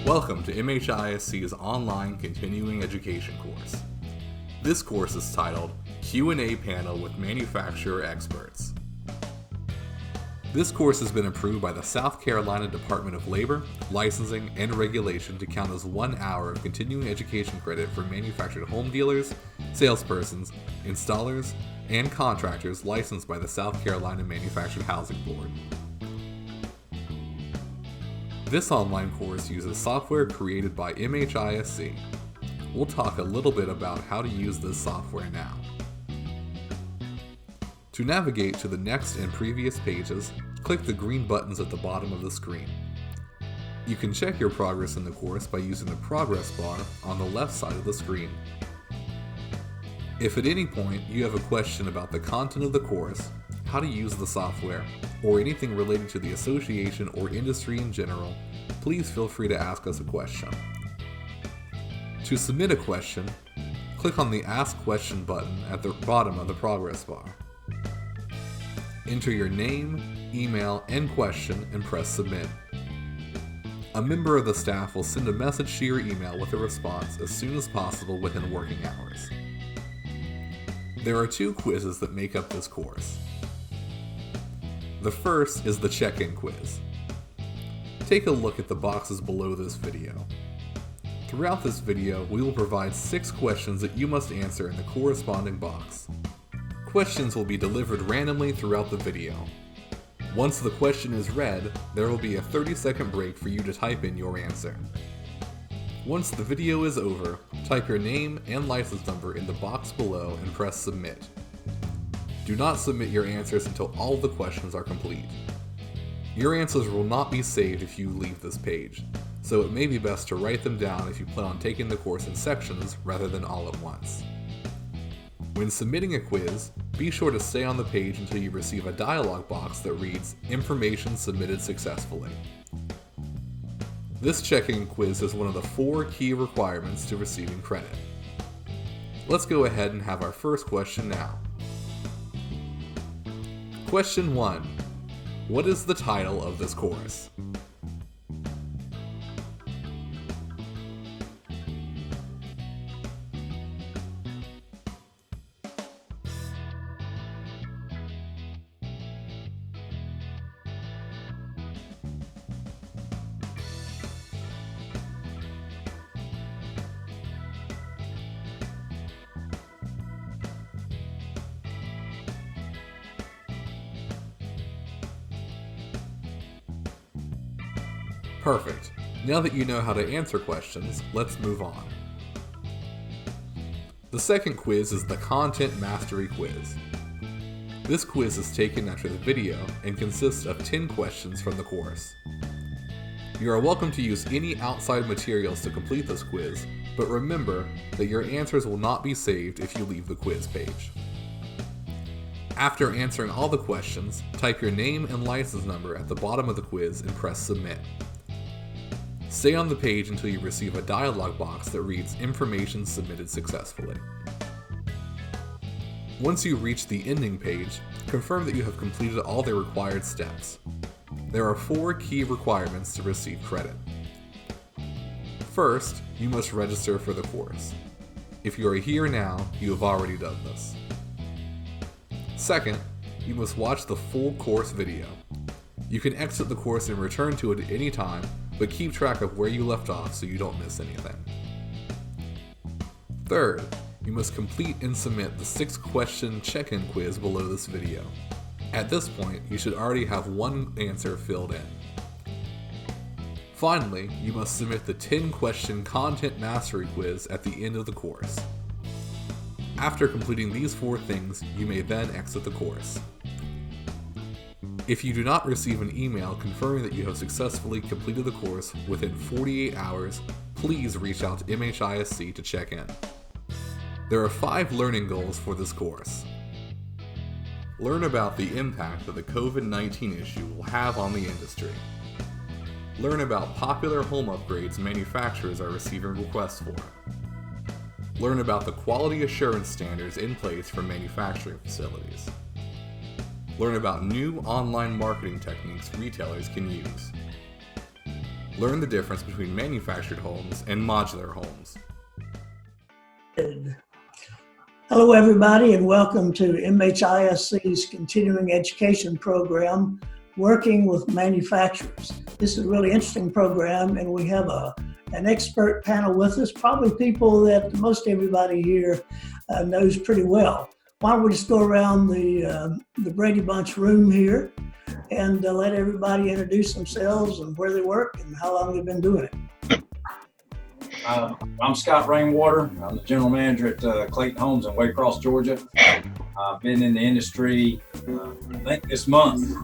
Welcome to MHISC's online continuing education course. This course is titled Q&A Panel with Manufacturer Experts. This course has been approved by the South Carolina Department of Labor, Licensing, and Regulation to count as 1 hour of continuing education credit for manufactured home dealers, salespersons, installers, and contractors licensed by the South Carolina Manufactured Housing Board. This online course uses software created by MHISC. We'll talk a little bit about how to use this software now. To navigate to the next and previous pages, click the green buttons at the bottom of the screen. You can check your progress in the course by using the progress bar on the left side of the screen. If at any point you have a question about the content of the course, how to use the software, or anything related to the association or industry in general, please feel free to ask us a question. To submit a question, click on the Ask Question button at the bottom of the progress bar. Enter your name, email, and question and press Submit. A member of the staff will send a message to your email with a response as soon as possible within working hours. There are 2 quizzes that make up this course. The first is the check-in quiz. Take a look at the boxes below this video. Throughout this video, we will provide 6 questions that you must answer in the corresponding box. Questions will be delivered randomly throughout the video. Once the question is read, there will be a 30-second break for you to type in your answer. Once the video is over, type your name and license number in the box below and press Submit. Do not submit your answers until all the questions are complete. Your answers will not be saved if you leave this page, so it may be best to write them down if you plan on taking the course in sections rather than all at once. When submitting a quiz, be sure to stay on the page until you receive a dialog box that reads, "Information submitted successfully." This check-in quiz is one of the 4 key requirements to receiving credit. Let's go ahead and have our first question now. Question 1. What is the title of this course? Perfect. Now that you know how to answer questions, let's move on. The second quiz is the Content Mastery Quiz. This quiz is taken after the video and consists of 10 questions from the course. You are welcome to use any outside materials to complete this quiz, but remember that your answers will not be saved if you leave the quiz page. After answering all the questions, type your name and license number at the bottom of the quiz and press Submit. Stay on the page until you receive a dialog box that reads, "Information submitted successfully." Once you reach the ending page, confirm that you have completed all the required steps. There are 4 key requirements to receive credit. First, you must register for the course. If you are here now, you have already done this. Second, you must watch the full course video. You can exit the course and return to it at any time, but keep track of where you left off so you don't miss anything. Third, you must complete and submit the 6-question check-in quiz below this video. At this point, you should already have 1 answer filled in. Finally, you must submit the 10-question Content Mastery Quiz at the end of the course. After completing these 4 things, you may then exit the course. If you do not receive an email confirming that you have successfully completed the course within 48 hours, please reach out to MHISC to check in. There are 5 learning goals for this course. Learn about the impact that the COVID-19 issue will have on the industry. Learn about popular home upgrades manufacturers are receiving requests for. Learn about the quality assurance standards in place for manufacturing facilities. Learn about new online marketing techniques retailers can use. Learn the difference between manufactured homes and modular homes. Hello, everybody, and welcome to MHISC's continuing education program, Working with Manufacturers. This is a really interesting program, and we have an expert panel with us, probably people that most everybody here knows pretty well. Why don't we just go around the Brady Bunch room here and let everybody introduce themselves and where they work and how long they've been doing it. I'm Scott Rainwater. I'm the general manager at Clayton Homes in Waycross, Georgia. I've been in the industry, I think this month,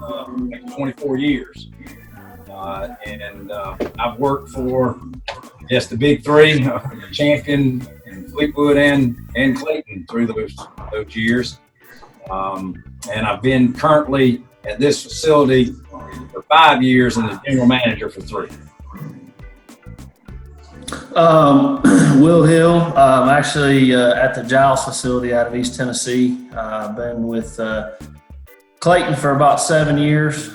24 years. And I've worked for, yes, the big three, Champion, and Fleetwood, and Clayton through those years. And I've been currently at this facility for 5 years and the general manager for 3. Will Hill, I'm actually at the Giles facility out of East Tennessee. I've been with Clayton for about 7 years.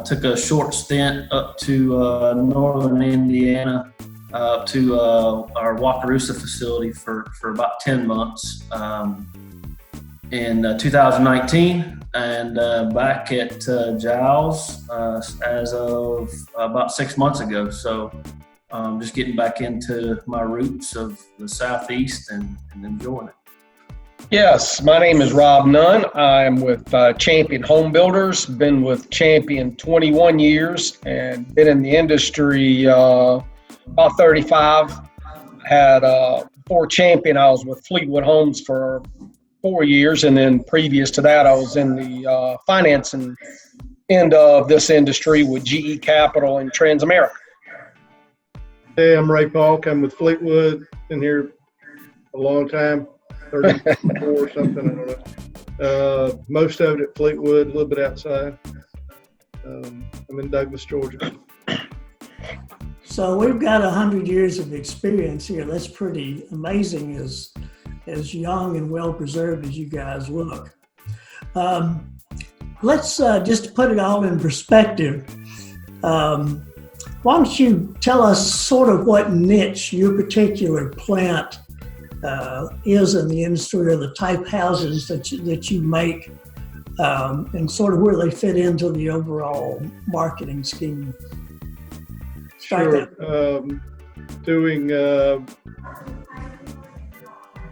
Took a short stint up to northern Indiana, up to our Wakarusa facility for about 10 months in 2019, and back at Giles as of about 6 months ago. So just getting back into my roots of the Southeast and enjoying it. Yes, my name is Rob Nunn. I'm with Champion Home Builders. Been with Champion 21 years and been in the industry about 35. Had before Champion, I was with Fleetwood Homes for 4 years, and then previous to that, I was in the financing end of this industry with GE Capital and Transamerica. Hey, I'm Ray Falk. I'm with Fleetwood. Been here a long time, 34 or something, I don't know. Most of it at Fleetwood, a little bit outside. I'm in Douglas, Georgia. So we've got 100 years of experience here. That's pretty amazing as young and well-preserved as you guys look. Let's just put it all in perspective. Why don't you tell us sort of what niche your particular plant is in the industry, or the type houses that you make, and sort of where they fit into the overall marketing scheme. Sure. Doing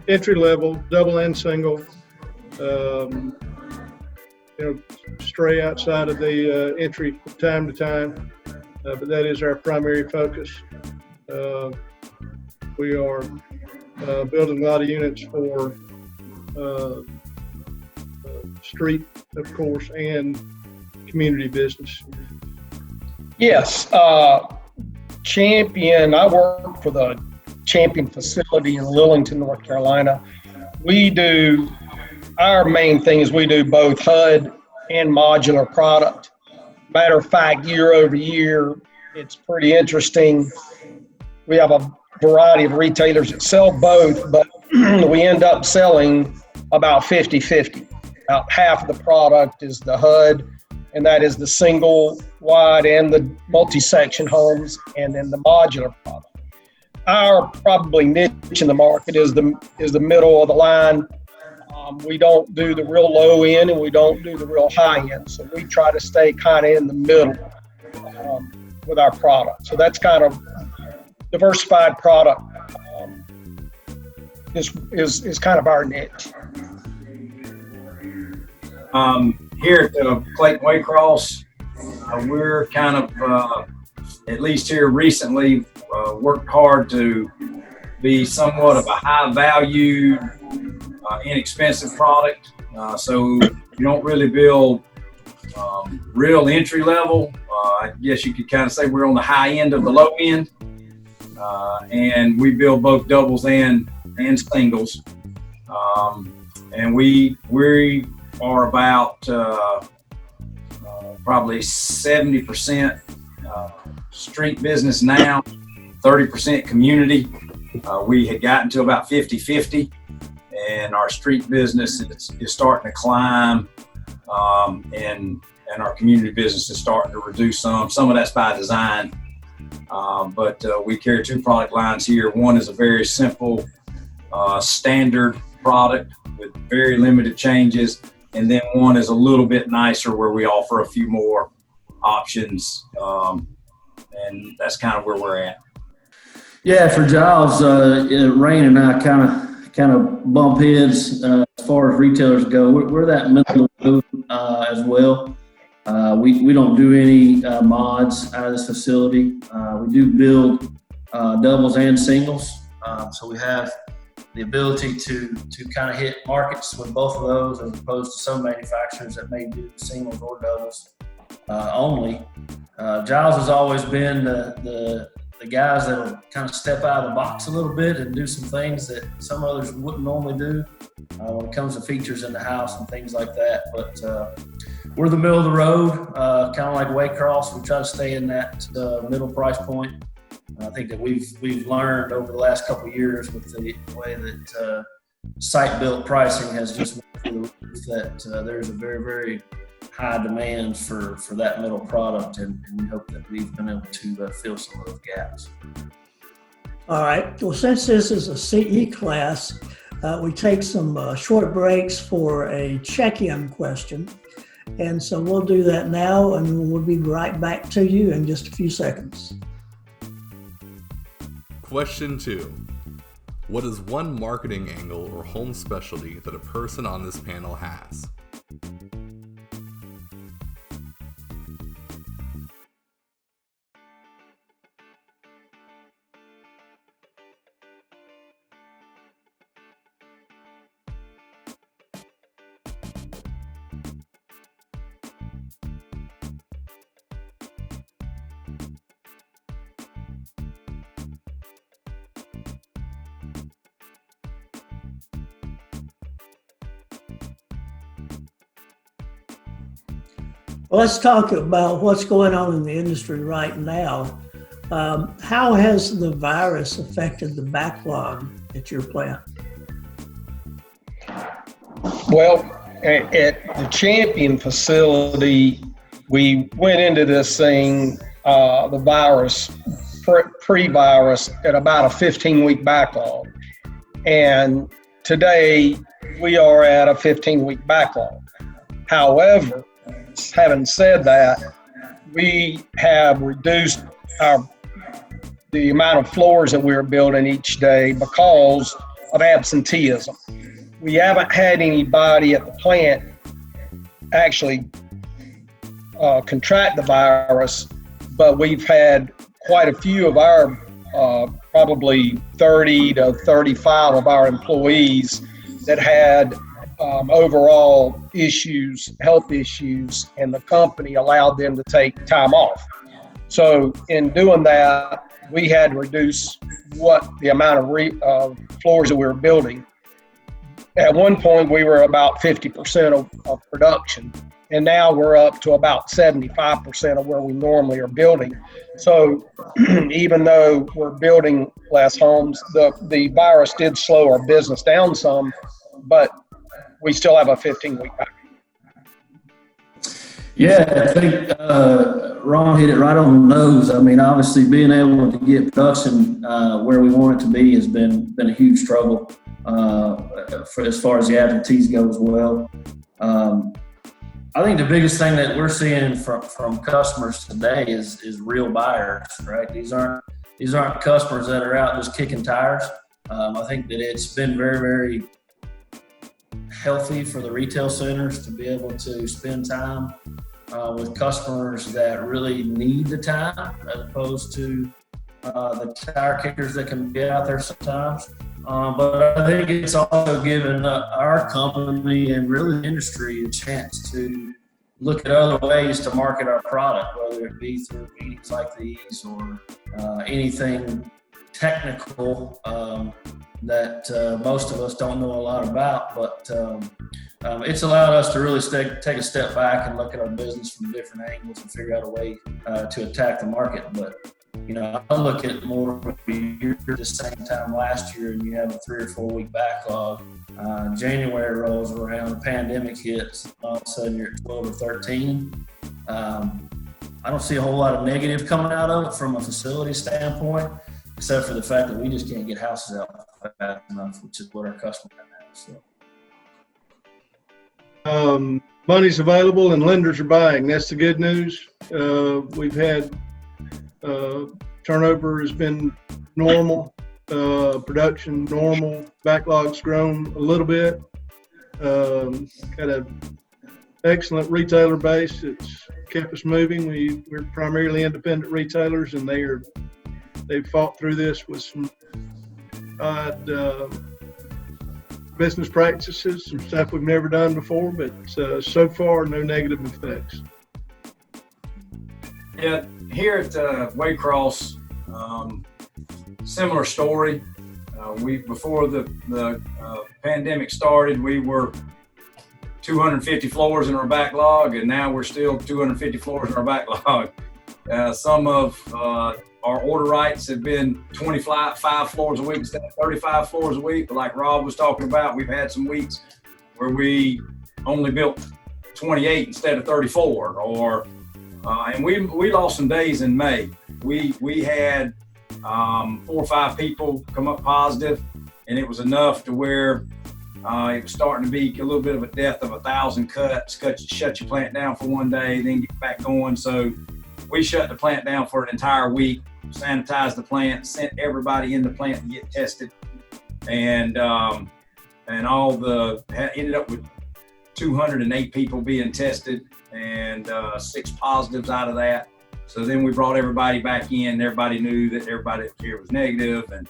entry level, double and single, stray outside of the entry from time to time. But that is our primary focus. We are building a lot of units for street, of course, and community business. Yes, Champion, I work for the Champion facility in Lillington, North Carolina. Our main thing is we do both HUD and modular product. Matter of fact, year over year, it's pretty interesting. We have a variety of retailers that sell both, but we end up selling about 50-50. About half of the product is the HUD, and that is the single wide and the multi-section homes, and then the modular product. Our probably niche in the market is the middle of the line. We don't do the real low end and we don't do the real high end. So we try to stay kind of in the middle with our product. So that's kind of diversified product is kind of our niche. Here at Clayton Waycross, we're kind of, at least here recently, worked hard to be somewhat of a high value, inexpensive product. So you don't really build real entry level. I guess you could kind of say we're on the high end of the low end. And we build both doubles and singles. And we are about probably 70% street business now, 30% community. We had gotten to about 50-50, and our street business is starting to climb, and our community business is starting to reduce some. Some of that's by design. But we carry two product lines here. One is a very simple, standard product with very limited changes. And then one is a little bit nicer where we offer a few more options. And that's kind of where we're at. Yeah, for Giles, Rain and I kind of bump heads as far as retailers go. We're that middle road as well. We don't do any mods out of this facility. We do build doubles and singles, so we have the ability to kind of hit markets with both of those, as opposed to some manufacturers that may do singles or doubles only. Giles has always been the guys that will kind of step out of the box a little bit and do some things that some others wouldn't normally do when it comes to features in the house and things like that. But we're the middle of the road, kind of like Waycross. We try to stay in that middle price point. I think that we've learned over the last couple of years with the way that site-built pricing has just went through the roof, that there's a very, very high demand for that middle product, and we hope that we've been able to fill some of those gaps. All right. Well, since this is a CE class, we take some short breaks for a check-in question. And so we'll do that now, and we'll be right back to you in just a few seconds. Question 2. What is one marketing angle or home specialty that a person on this panel has? Well, let's talk about what's going on in the industry right now. How has the virus affected the backlog at your plant? Well, at the Champion facility, we went into this thing, the virus, pre-virus, at about a 15-week backlog. And today, we are at a 15-week backlog. However, having said that, we have reduced the amount of floors that we're building each day because of absenteeism. We haven't had anybody at the plant actually contract the virus, but we've had quite a few of our probably 30 to 35 of our employees that had overall issues, health issues, and the company allowed them to take time off. So in doing that, we had to reduce the amount of floors that we were building. At one point, we were about 50% of production, and now we're up to about 75% of where we normally are building. So even though we're building less homes, the virus did slow our business down some, but we still have a 15-week backlog. Yeah, I think Ron hit it right on the nose. I mean, obviously being able to get production where we want it to be has been a huge struggle for as far as the absentees go as well. I think the biggest thing that we're seeing from customers today is real buyers, right? These aren't customers that are out just kicking tires. I think that it's been very, very healthy for the retail centers to be able to spend time with customers that really need the time, as opposed to the tire kickers that can be out there sometimes. But I think it's also given our company and really the industry a chance to look at other ways to market our product, whether it be through meetings like these or anything technical that most of us don't know a lot about. But it's allowed us to really take a step back and look at our business from different angles and figure out a way to attack the market. But I look at more of a year at the same time last year, and you have a 3 or 4 week backlog. January rolls around, the pandemic hits, all of a sudden you're at 12 or 13. I don't see a whole lot of negative coming out of it from a facility standpoint, except for the fact that we just can't get houses out fast enough, which is what our customers have. So. Money's available and lenders are buying. That's the good news. We've had turnover has been normal, production normal, backlog's grown a little bit. Got an excellent retailer base that's kept us moving. We're primarily independent retailers, and they've fought through this with some odd business practices, some stuff we've never done before, but so far no negative effects. Yeah, here at Waycross, similar story. Before the pandemic started, we were 250 floors in our backlog, and now we're still 250 floors in our backlog. Some of our order rights have been 25 floors a week instead of 35 floors a week. But like Rob was talking about, we've had some weeks where we only built 28 instead of 34, and we lost some days in May. We had 4 or 5 people come up positive, and it was enough to where it was starting to be a little bit of a death of 1,000 cuts. Shut your plant down for one day, then get back going. So we shut the plant down for an entire week, sanitized the plant, sent everybody in the plant to get tested, and ended up with 208 people being tested and 6 positives out of that. So then we brought everybody back in, and everybody knew that everybody here was negative, and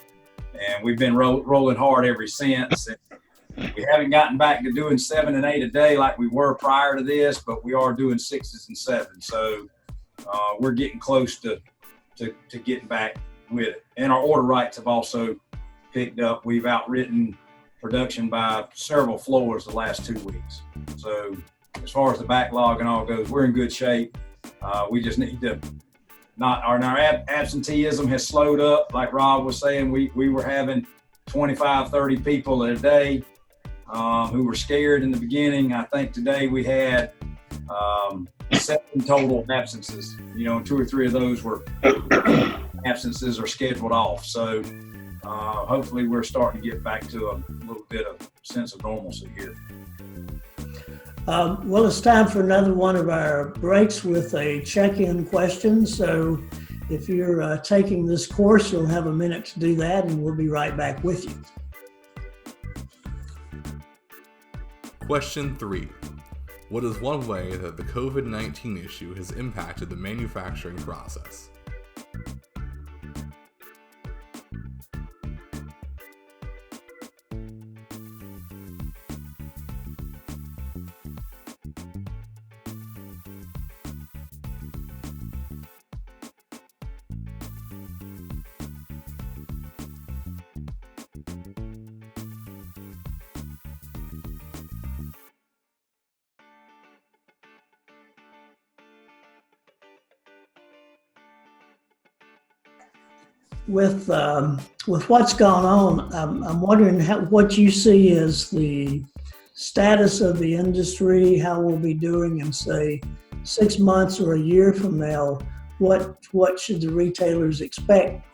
we've been rolling hard ever since. And we haven't gotten back to doing 7 and 8 a day like we were prior to this, but we are doing 6s and 7s. So we're getting close to getting back with it. And our order rights have also picked up. We've outritten production by several floors the last 2 weeks. So as far as the backlog and all goes, we're in good shape. We just need to our absenteeism has slowed up. Like Rob was saying, we were having 25, 30 people a day who were scared in the beginning. I think today we had 7 total absences, and 2 or 3 of those were absences or scheduled off. So hopefully we're starting to get back to a little bit of sense of normalcy here. Well, it's time for another one of our breaks with a check-in question. So if you're taking this course, you'll have a minute to do that, and we'll be right back with you. Question 3. What is one way that the COVID-19 issue has impacted the manufacturing process? With what's gone on, I'm wondering what you see as the status of the industry, how we'll be doing in, say, 6 months or a year from now. What should the retailers expect?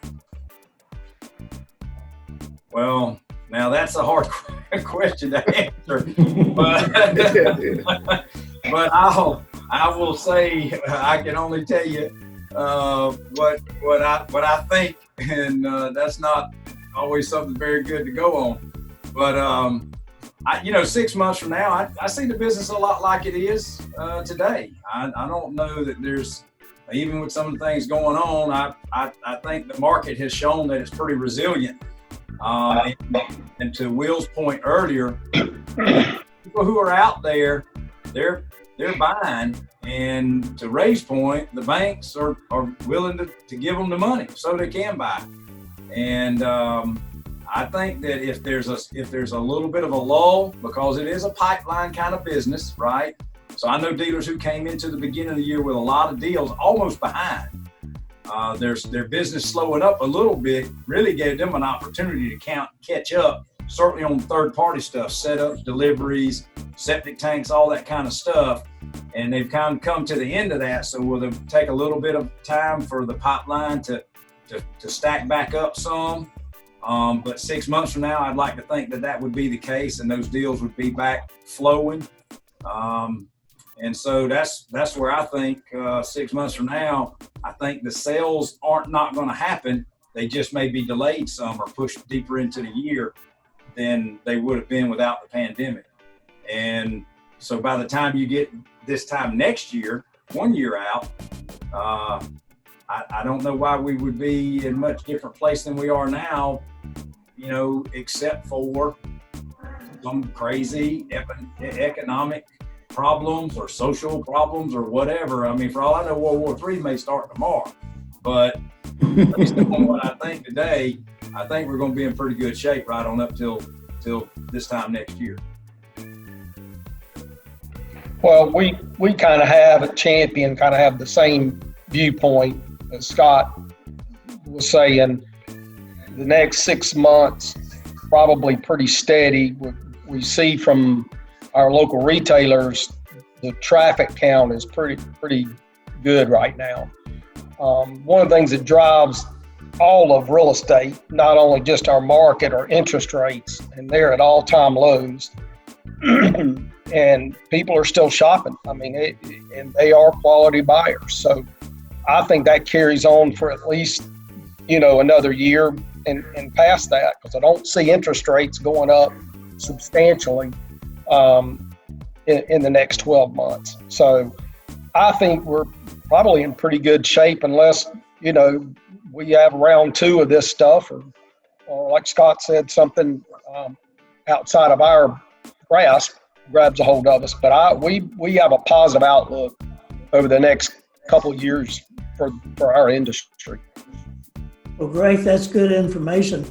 Well, now that's a hard question to answer, but I will say I can only tell you what I think, and that's not always something very good to go on. But 6 months from now, I see the business a lot like it is today. I don't know that there's, even with some of the things going on, I think the market has shown that it's pretty resilient. And to Will's point earlier, people who are out there, they're buying. And to Ray's point, the banks are willing to give them the money so they can buy. And I think that if there's a little bit of a lull, because it is a pipeline kind of business, right? So I know dealers who came into the beginning of the year with a lot of deals almost behind. Their business slowing up a little bit really gave them an opportunity to catch up, certainly on third-party stuff, setups, deliveries, septic tanks, all that kind of stuff. and they've kind of come to the end of that. So will it take a little bit of time for the pipeline to stack back up some? But 6 months from now, I'd like to think that would be the case, and those deals would be back flowing. And so that's where I think 6 months from now, I think the sales aren't not going to happen. They just may be delayed some or pushed deeper into the year than they would have been without the pandemic. And so by the time you get this time next year, 1 year out, I don't know why we would be in a much different place than we are now, you know, except for some crazy economic problems or social problems or whatever. I mean, for all I know, World War III may start tomorrow. But based on what I think today, I think we're going to be in pretty good shape right on up till this time next year. Well, we kind of have a champion, kind of have the same viewpoint as Scott was saying. The next 6 months, probably pretty steady. We see from our local retailers, the traffic count is pretty good right now. One of the things that drives all of real estate, not only just our market or interest rates, and they're at all-time lows, and people are still shopping. I mean, and they are quality buyers. So I think that carries on for at least, you know, another year and past that, because I don't see interest rates going up substantially in the next 12 months. So I think we're probably in pretty good shape unless, you know, we have round two of this stuff or like Scott said, something outside of our grasp grabs a hold of us. But we have a positive outlook over the next couple of years for our industry. Well, great. That's good information.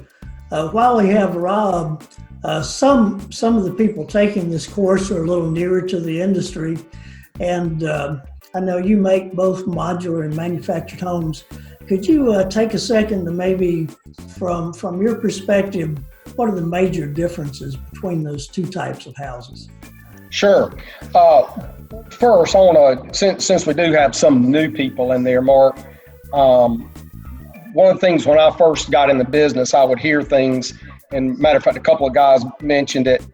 While we have Rob, some of the people taking this course are a little nearer to the industry, and I know you make both modular and manufactured homes. Could you take a second to maybe, from your perspective, what are the major differences between those two types of houses? Sure. First, I want to, since we do have some new people in there, Mark, one of the things when I first got in the business, I would hear things, and matter of fact, a couple of guys mentioned it,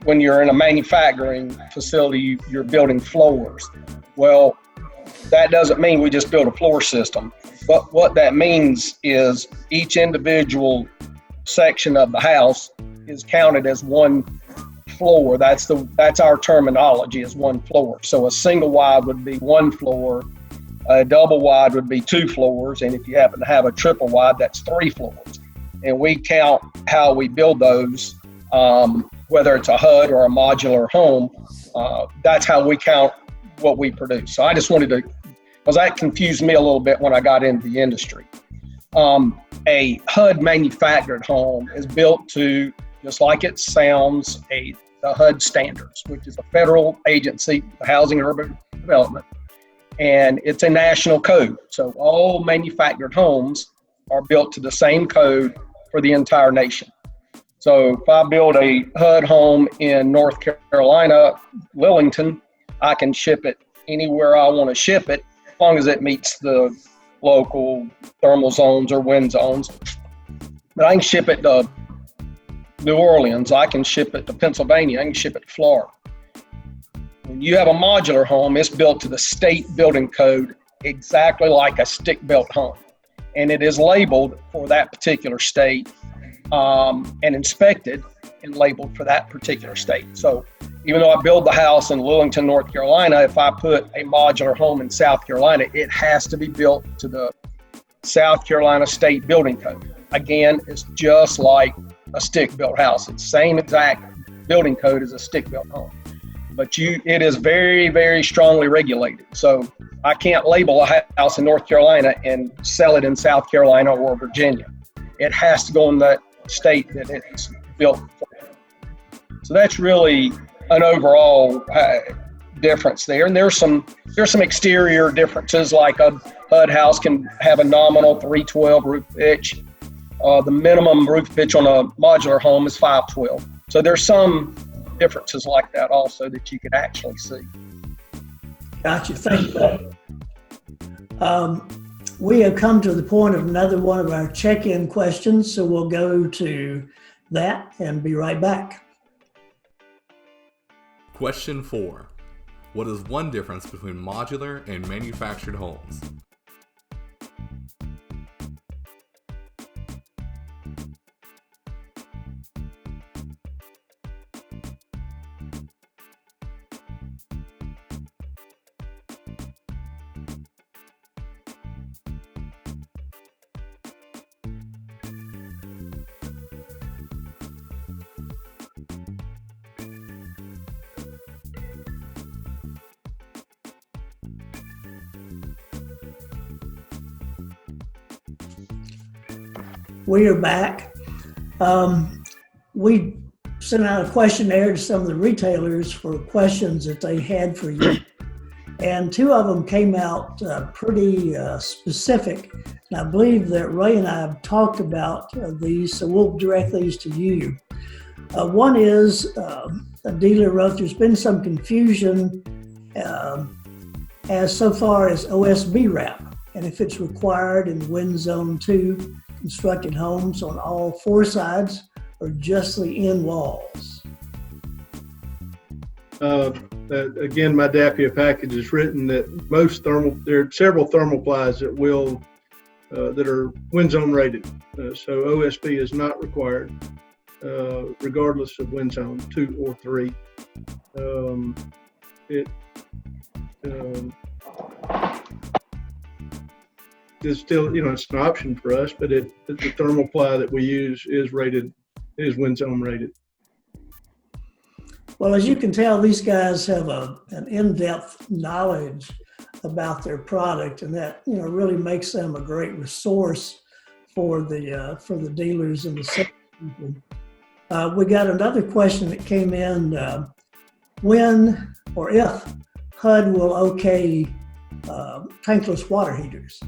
when you're in a manufacturing facility, you're building floors. Well, that doesn't mean we just build a floor system, but what that means is each individual section of the house is counted as one floor. That's our terminology, is one floor. So a single wide would be one floor, a double wide would be 2 floors, and if you happen to have a triple wide, that's 3 floors. And we count how we build those, whether it's a HUD or a modular home. That's how we count what we produce. So I just wanted to, because that confused me a little bit when I got into the industry. A HUD manufactured home is built to, just like it sounds, the HUD standards, which is a federal agency, the Housing and Urban Development, and it's a national code. So all manufactured homes are built to the same code for the entire nation. So if I build a HUD home in North Carolina, Lillington, I can ship it anywhere I want to ship it, as long as it meets the local thermal zones or wind zones. But I can ship it to New Orleans, I can ship it to Pennsylvania, I can ship it to Florida. When you have a modular home, it's built to the state building code exactly like a stick-built home. And it is labeled for that particular state and inspected and labeled for that particular state. So even though I build the house in Lillington, North Carolina, if I put a modular home in South Carolina, it has to be built to the South Carolina State Building Code. Again, it's just like a stick-built house. It's the same exact building code as a stick-built home. But it is very, very strongly regulated. So I can't label a house in North Carolina and sell it in South Carolina or Virginia. It has to go in that state that it's built for. So that's really an overall difference there. And there's some exterior differences, like a HUD house can have a nominal 312 roof pitch. The minimum roof pitch on a modular home is 512. So there's some differences like that also that you can actually see. Gotcha. Thank you. We have come to the point of another one of our check-in questions, so we'll go to that and be right back. Question 4. What is one difference between modular and manufactured homes? We are back. We sent out a questionnaire to some of the retailers for questions that they had for you. And 2 of them came out pretty specific. And I believe that Ray and I have talked about these, so we'll direct these to you. One is a dealer wrote, there's been some confusion as so far as OSB wrap, and if it's required in Wind Zone 2 constructed homes on all 4 sides or just the end walls. Again, my DAPIA package is written that there are several thermoplies that are wind zone rated. So OSB is not required, regardless of wind zone 2 or 3. It's still, it's an option for us, but the thermoply that we use is wind zone rated. Well, as you can tell, these guys have an in-depth knowledge about their product, and that really makes them a great resource for the dealers and the salespeople. We got another question that came in: when or if HUD will okay tankless water heaters?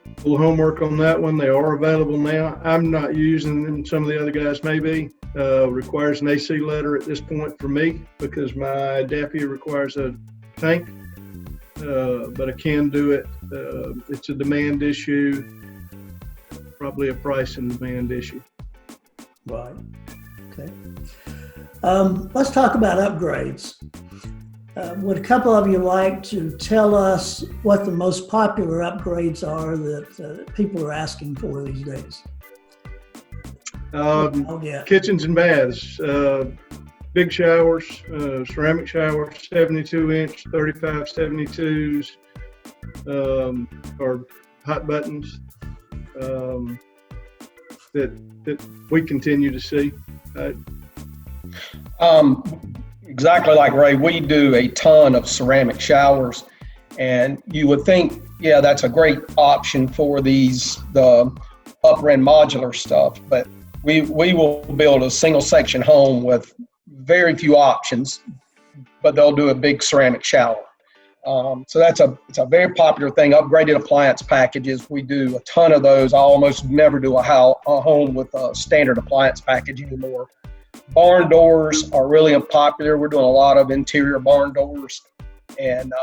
A little homework on that one. They are available now. I'm not using them. Some of the other guys may be. Requires an AC letter at this point for me because my DAPIA requires a tank, but I can do it. It's a demand issue, probably a price and demand issue. Right. Okay. Let's talk about upgrades. Would a couple of you like to tell us what the most popular upgrades are that people are asking for these days? Kitchens and baths, big showers, ceramic showers, 72-inch, 35 72s, or hot buttons that we continue to see. Exactly like Ray, we do a ton of ceramic showers, and you would think, yeah, that's a great option for the upper end modular stuff, but we will build a single section home with very few options, but they'll do a big ceramic shower. So it's a very popular thing. Upgraded appliance packages, we do a ton of those. I almost never do a home with a standard appliance package anymore. Barn doors are really unpopular. We're doing a lot of interior barn doors, and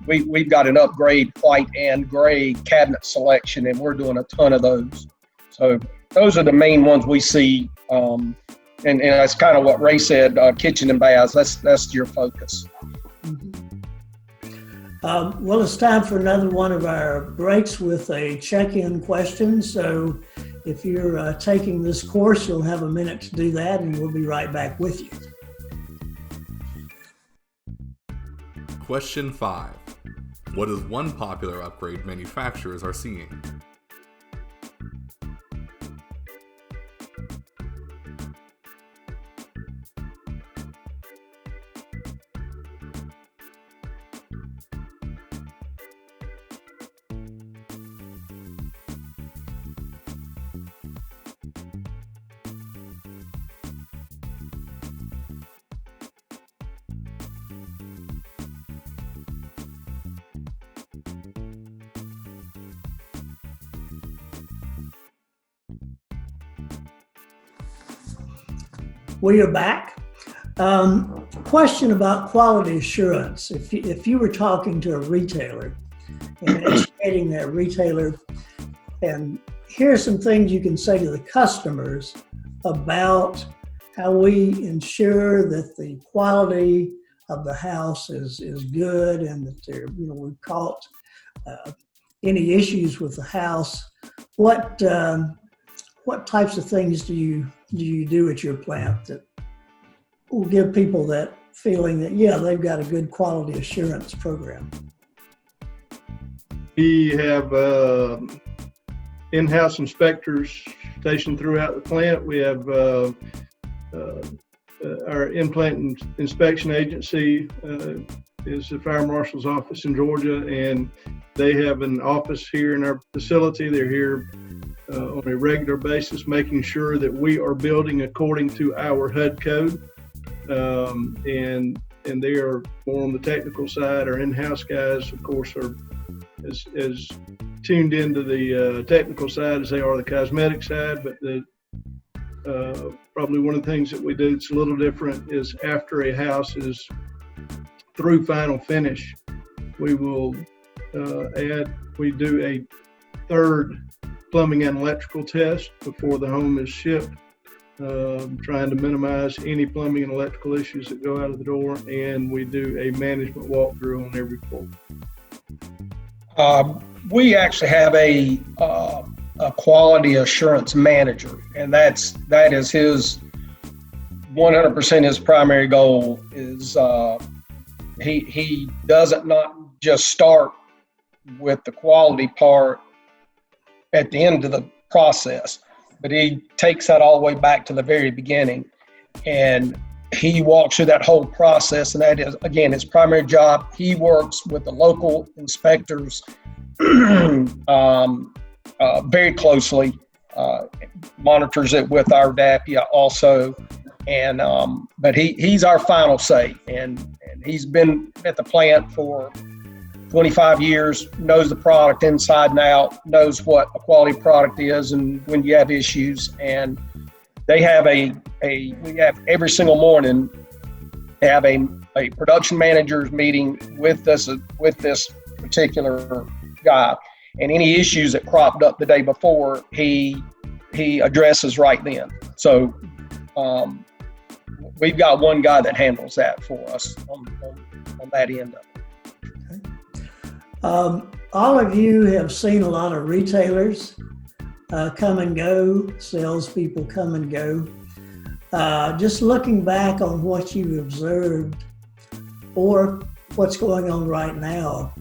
we've got an upgrade white and gray cabinet selection, and we're doing a ton of those. So those are the main ones we see, and that's kind of what Ray said. Kitchen and baths. That's your focus. Well, it's time for another one of our breaks with a check-in question. So if you're taking this course, you'll have a minute to do that, and we'll be right back with you. Question 5. What is one popular upgrade manufacturers are seeing? We are back. Question about quality assurance. If you were talking to a retailer and educating that retailer, and here's some things you can say to the customers about how we ensure that the quality of the house is good, and that we've caught any issues with the house. What types of things do you do at your plant that will give people that feeling that, yeah, they've got a good quality assurance program? We have in-house inspectors stationed throughout the plant. We have our in-plant inspection agency is the fire marshal's office in Georgia, and they have an office here in our facility. They're here on a regular basis, making sure that we are building according to our HUD code. And they are more on the technical side. Our in-house guys, of course, are as tuned into the technical side as they are the cosmetic side. But probably one of the things that we do that's a little different is after a house is through final finish, we will we do a third plumbing and electrical test before the home is shipped, trying to minimize any plumbing and electrical issues that go out of the door, and we do a management walkthrough on every floor. We actually have a quality assurance manager, and that is his 100% his primary goal. Is he doesn't not just start with the quality part at the end of the process, but he takes that all the way back to the very beginning, and he walks through that whole process. And that is, again, his primary job. He works with the local inspectors very closely, monitors it with our DAPIA also, and but he's our final say, and he's been at the plant for 25 years, knows the product inside and out, knows what a quality product is and when you have issues. And they have we have every single morning, they have a production manager's meeting with this particular guy, and any issues that cropped up the day before, he addresses right then. So we've got one guy that handles that for us on that end of it. All of you have seen a lot of retailers come and go, salespeople come and go. Just looking back on what you've observed or what's going on right now,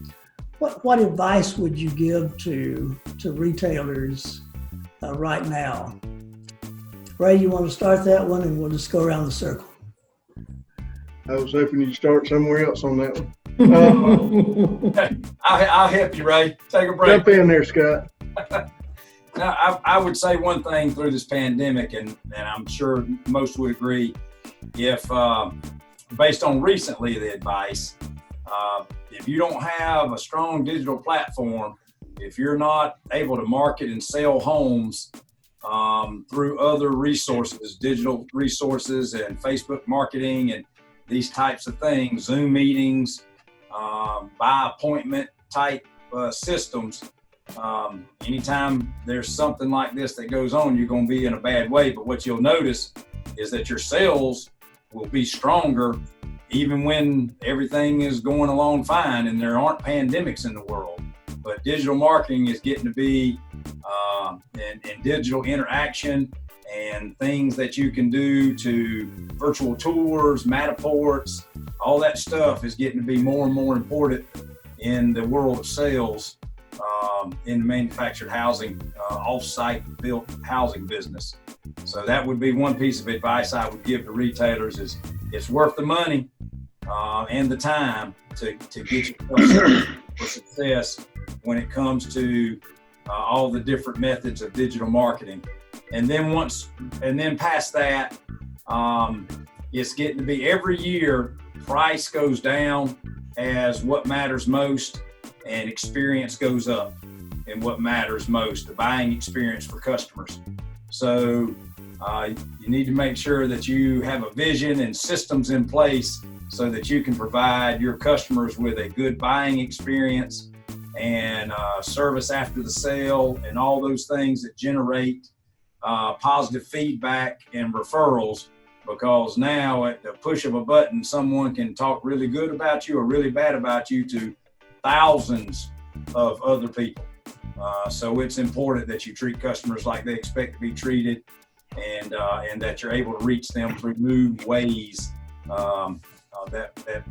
what advice would you give to retailers right now? Ray, you want to start that one, and we'll just go around the circle. I was hoping you'd start somewhere else on that one. I'll help you, Ray. Take a break. Jump in there, Scott. Now, I would say one thing through this pandemic, and I'm sure most would agree, if based on recently the advice, if you don't have a strong digital platform, if you're not able to market and sell homes through other resources, digital resources and Facebook marketing and these types of things, Zoom meetings, by appointment type systems, anytime there's something like this that goes on, you're going to be in a bad way. But what you'll notice is that your sales will be stronger even when everything is going along fine and there aren't pandemics in the world. But digital marketing is getting to be, and digital interaction and things that you can do to virtual tours, Matterports, all that stuff is getting to be more and more important in the world of sales, in the manufactured housing, off-site built housing business. So that would be one piece of advice I would give to retailers: is it's worth the money and the time to get yourself for success when it comes to all the different methods of digital marketing. And then past that, it's getting to be every year price goes down as what matters most, and experience goes up and what matters most, the buying experience for customers. So You need to make sure that you have a vision and systems in place so that you can provide your customers with a good buying experience and service after the sale and all those things that generate positive feedback and referrals, because now at the push of a button, someone can talk really good about you or really bad about you to thousands of other people. So it's important that you treat customers like they expect to be treated, and that you're able to reach them through new ways that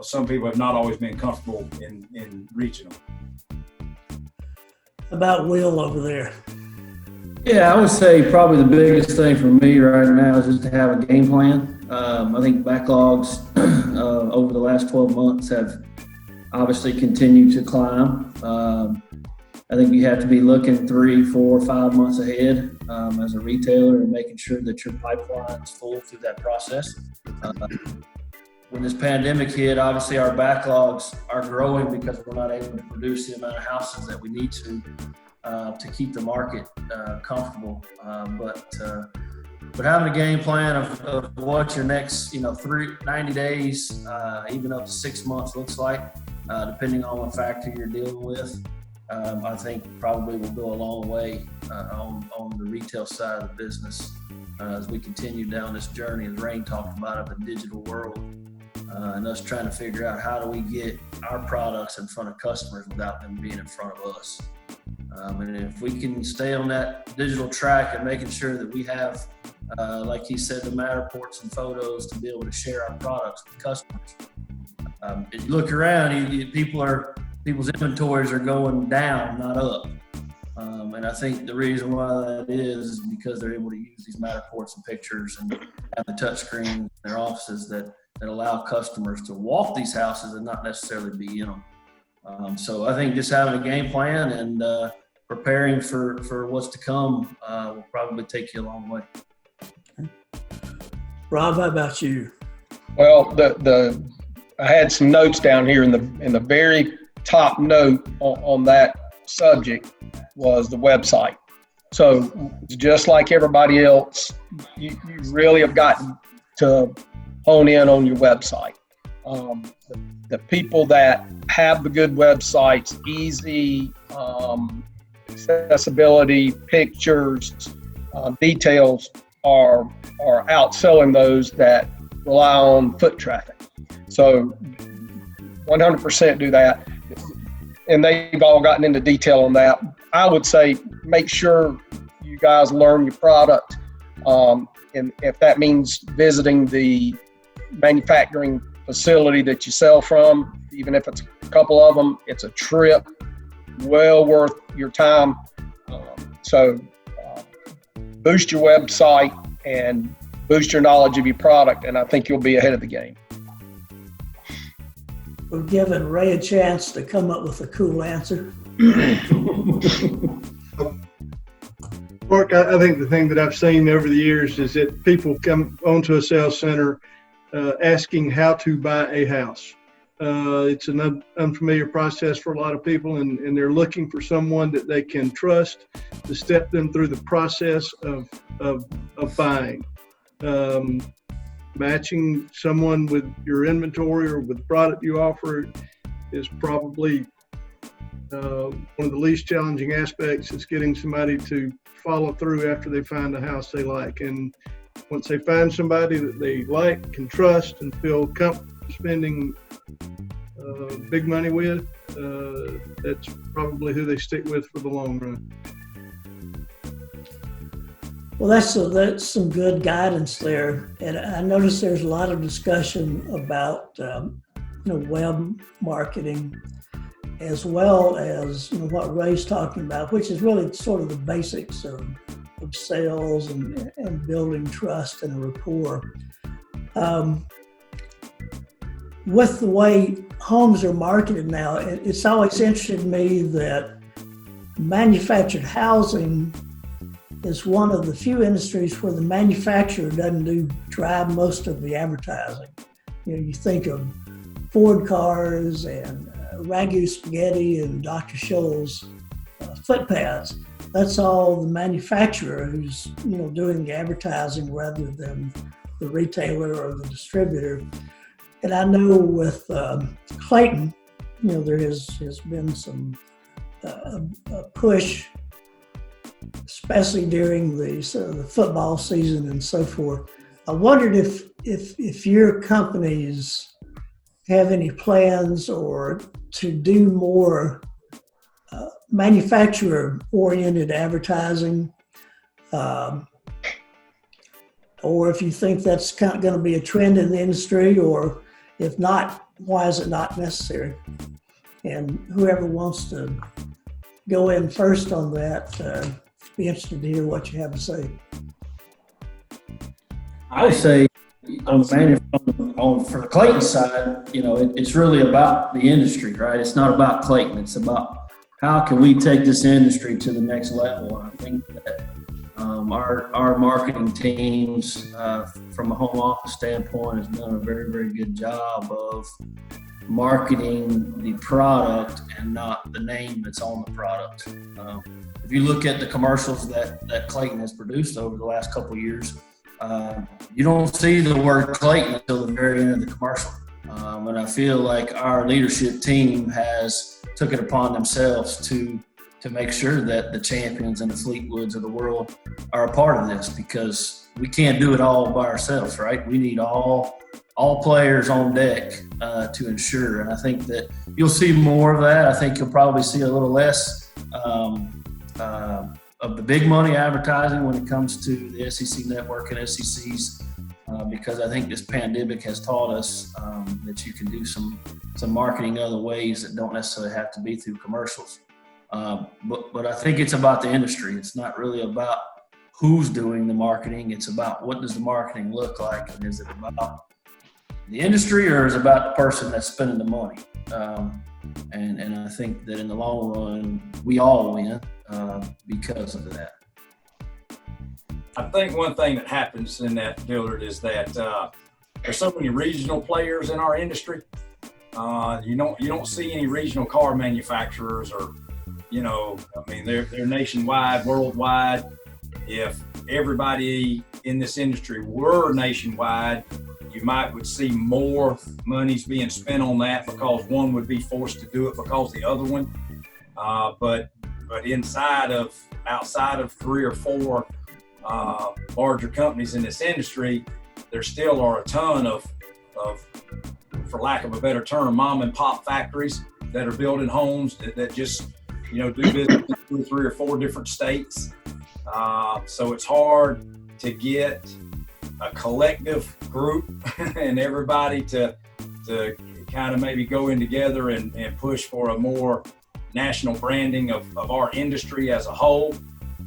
some people have not always been comfortable in reaching them. About Will over there. Yeah, I would say probably the biggest thing for me right now is just to have a game plan. I think backlogs over the last 12 months have obviously continued to climb. I think you have to be looking 3, 4, 5 months ahead as a retailer and making sure that your pipeline is full through that process. When this pandemic hit, obviously our backlogs are growing because we're not able to produce the amount of houses that we need to keep the market comfortable. But having a game plan of what your next 90 days, even up to 6 months looks like, depending on what factor you're dealing with, I think probably will go a long way on the retail side of the business as we continue down this journey, as Rain talked about, of the digital world, and us trying to figure out how do we get our products in front of customers without them being in front of us. And if we can stay on that digital track and making sure that we have, like he said, the Matterports and photos to be able to share our products with customers. If you look around, people's inventories are going down, not up. And I think the reason why that is because they're able to use these Matterports and pictures and have the touch screen in their offices that allow customers to walk these houses and not necessarily be in them. So I think just having a game plan and preparing for what's to come will probably take you a long way. Rob, how about you? Well, I had some notes down here in the very top note on that subject was the website. So just like everybody else, you really have gotten to hone in on your website. The people that have the good websites, easy accessibility, pictures, details are outselling those that rely on foot traffic. So 100% do that. And they've all gotten into detail on that. I would say make sure you guys learn your product. And if that means visiting the manufacturing facility that you sell from, even if it's a couple of them, it's a trip well worth your time. So boost your website and boost your knowledge of your product, and I think you'll be ahead of the game. We're giving Ray a chance to come up with a cool answer. Mark, I think the thing that I've seen over the years is that people come onto a sales center asking how to buy a house. It's an unfamiliar process for a lot of people, and they're looking for someone that they can trust to step them through the process of buying. Matching someone with your inventory or with the product you offer is probably one of the least challenging aspects. Is getting somebody to follow through after they find a house they like. And once they find somebody that they like, can trust, and feel comfortable spending big money with, that's probably who they stick with for the long run. Well, that's some good guidance there. And I noticed there's a lot of discussion about web marketing, as well as what Ray's talking about, which is really sort of the basics of sales and building trust and rapport. With the way homes are marketed now, it's always interested me that manufactured housing is one of the few industries where the manufacturer doesn't drive most of the advertising. You think of Ford cars and Ragu Spaghetti and Dr. Scholl's foot pads. that's all the manufacturer who's, doing the advertising rather than the retailer or the distributor. And I know with Clayton, there has been some a push, especially during the football season and so forth. I wondered if your companies have any plans or to do more manufacturer-oriented advertising, or if you think that's kind of going to be a trend in the industry, or if not, why is it not necessary? And whoever wants to go in first on that, be interested to hear what you have to say. I would say on for the Clayton side, it's really about the industry, right? It's not about Clayton. It's about how can we take this industry to the next level. And I think that our marketing teams, from a home office standpoint, has done a very, very good job of marketing the product and not the name that's on the product. If you look at the commercials that Clayton has produced over the last couple of years, you don't see the word Clayton until the very end of the commercial. And I feel like our leadership team has took it upon themselves to make sure that the Champions and the Fleetwoods of the world are a part of this, because we can't do it all by ourselves, right? We need all players on deck to ensure. And I think that you'll see more of that. I think you'll probably see a little less of the big money advertising when it comes to the SEC network and SECs, because I think this pandemic has taught us that you can do some marketing other ways that don't necessarily have to be through commercials. But I think it's about the industry. It's not really about who's doing the marketing. It's about what does the marketing look like, and is it about the industry or is it about the person that's spending the money? And I think that in the long run, we all win because of that. I think one thing that happens in that, Dillard, is that there's so many regional players in our industry. You don't see any regional car manufacturers, or they're nationwide, worldwide. If everybody in this industry were nationwide, you would see more monies being spent on that, because one would be forced to do it because the other one. But outside of 3 or 4 larger companies in this industry, there still are a ton of, for lack of a better term, mom and pop factories that are building homes that just do business in 3 or 4 different states. So it's hard to get a collective group and everybody to kind of maybe go in together and push for a more national branding of our industry as a whole.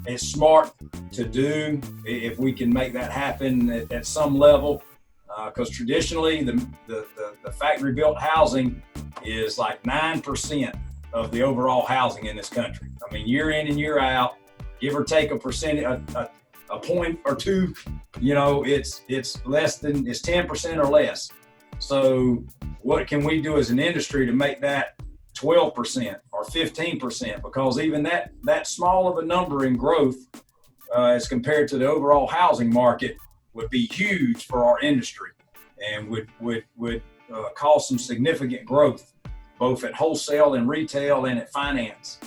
It's smart to do if we can make that happen at some level, because traditionally the factory built housing is like 9% of the overall housing in this country. I mean, year in and year out, give or take a percent, a point or two, it's less than, it's 10% or less. So what can we do as an industry to make that 12% or 15%? Because even that small of a number in growth as compared to the overall housing market would be huge for our industry, and would cause some significant growth, both at wholesale and retail and at finance.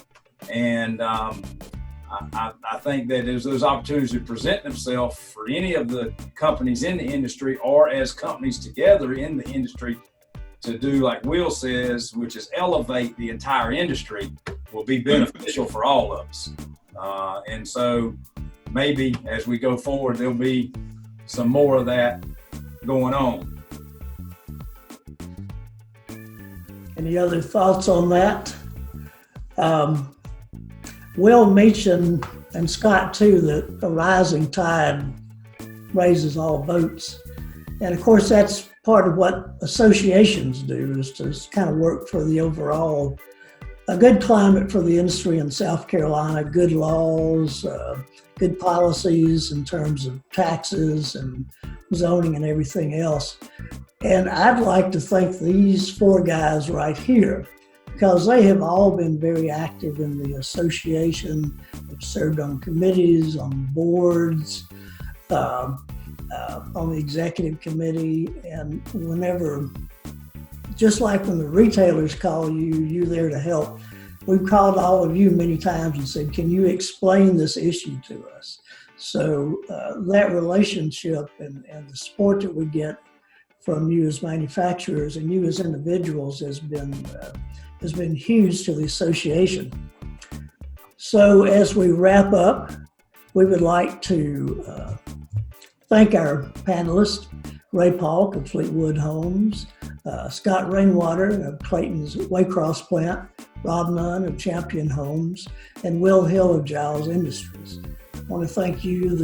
And I think that as those opportunities would present themselves for any of the companies in the industry, or as companies together in the industry, to do like Will says, which is elevate the entire industry, will be beneficial for all of us. And so maybe as we go forward, there'll be some more of that going on. Any other thoughts on that? Will mentioned, and Scott too, that a rising tide raises all boats. And of course, that's part of what associations do, is to kind of work for the overall, a good climate for the industry in South Carolina, good laws, good policies in terms of taxes and zoning and everything else. And I'd like to think these 4 guys right here because they have all been very active in the association, have served on committees, on boards, on the executive committee, and whenever, just like when the retailers call you, you're there to help. We've called all of you many times and said, can you explain this issue to us? So that relationship and the support that we get from you as manufacturers and you as individuals has been huge to the association. So as we wrap up, we would like to thank our panelists, Ray Paulk of Fleetwood Homes, Scott Rainwater of Clayton's Waycross plant, Rob Nunn of Champion Homes, and Will Hill of Giles Industries. I want to thank you,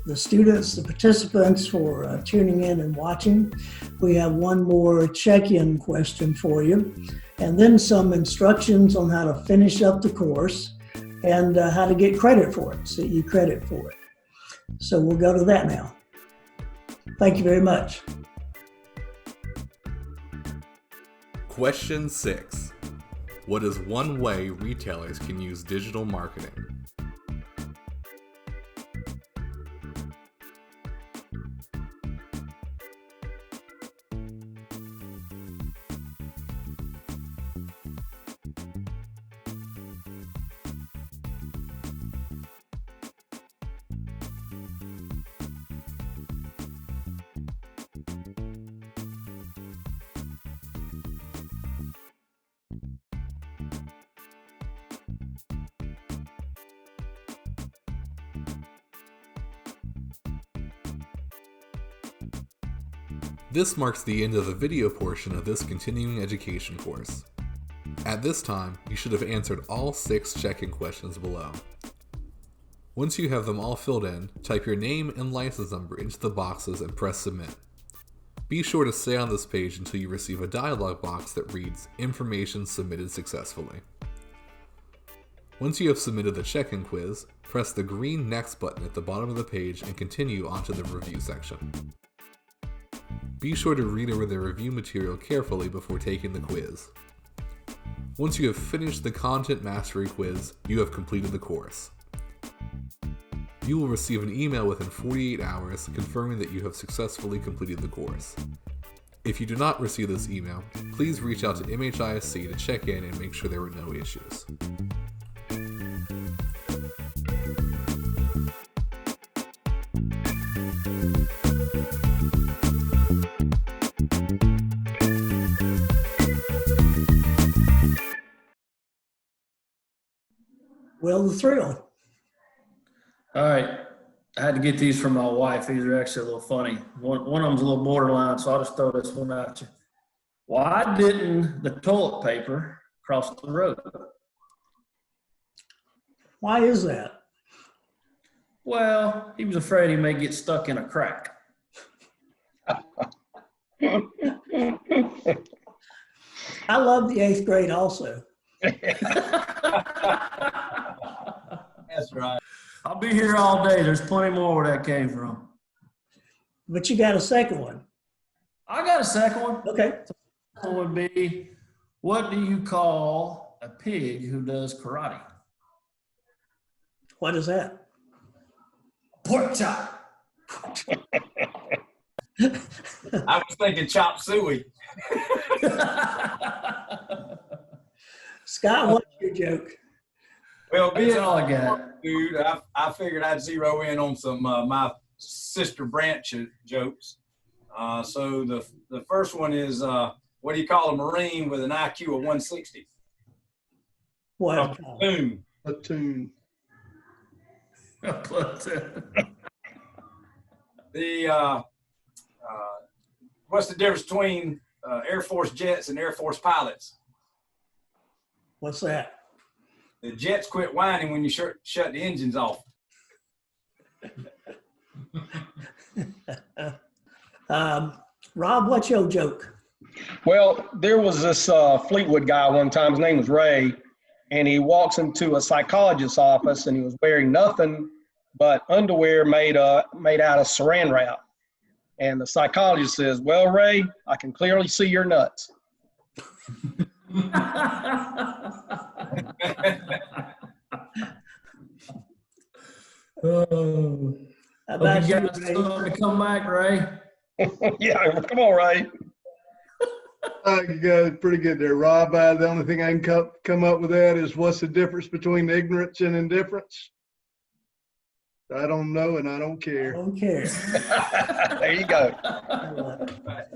the students, the participants, for tuning in and watching. We have one more check-in question for you, and then some instructions on how to finish up the course and how to get credit for it, CE credit for it. So we'll go to that now. Thank you very much. Question 6. What is one way retailers can use digital marketing? This marks the end of the video portion of this continuing education course. At this time, you should have answered all 6 check-in questions below. Once you have them all filled in, type your name and license number into the boxes and press submit. Be sure to stay on this page until you receive a dialog box that reads "Information submitted successfully." Once you have submitted the check-in quiz, press the green Next button at the bottom of the page and continue onto the review section. Be sure to read over the review material carefully before taking the quiz. Once you have finished the Content Mastery quiz, you have completed the course. You will receive an email within 48 hours confirming that you have successfully completed the course. If you do not receive this email, please reach out to MHISC to check in and make sure there were no issues. Well, the thrill. All right. I had to get these from my wife. These are actually a little funny. One of them's a little borderline, so I'll just throw this one at you. Why didn't the toilet paper cross the road? Why is that? Well, he was afraid he may get stuck in a crack. I love the 8th grade also. That's right. I'll be here all day. There's plenty more where that came from. But you got a second one. I got a second one. Okay. One would be, what do you call a pig who does karate? What is that? Pork chop. I was thinking chop suey. Scott, what's your joke? Well, That's all I got. dude, I figured I'd zero in on some my sister branch jokes. So the first one is, what do you call a Marine with an IQ of 160? What? A platoon. Platoon. What's the difference between Air Force jets and Air Force pilots? What's that? The jets quit whining when you shut the engines off. Rob, what's your joke? Well, there was this Fleetwood guy one time. His name was Ray, and he walks into a psychologist's office, and he was wearing nothing but underwear made out of saran wrap. And the psychologist says, "Well, Ray, I can clearly see your nuts." Oh, How hope about you you, guys Ray? still have to come back, Ray. Yeah, come on, Ray. You guys pretty good there, Rob. The only thing I can come up with that is what's the difference between ignorance and indifference? I don't know, and I don't I care. don't care. There you go. I love it.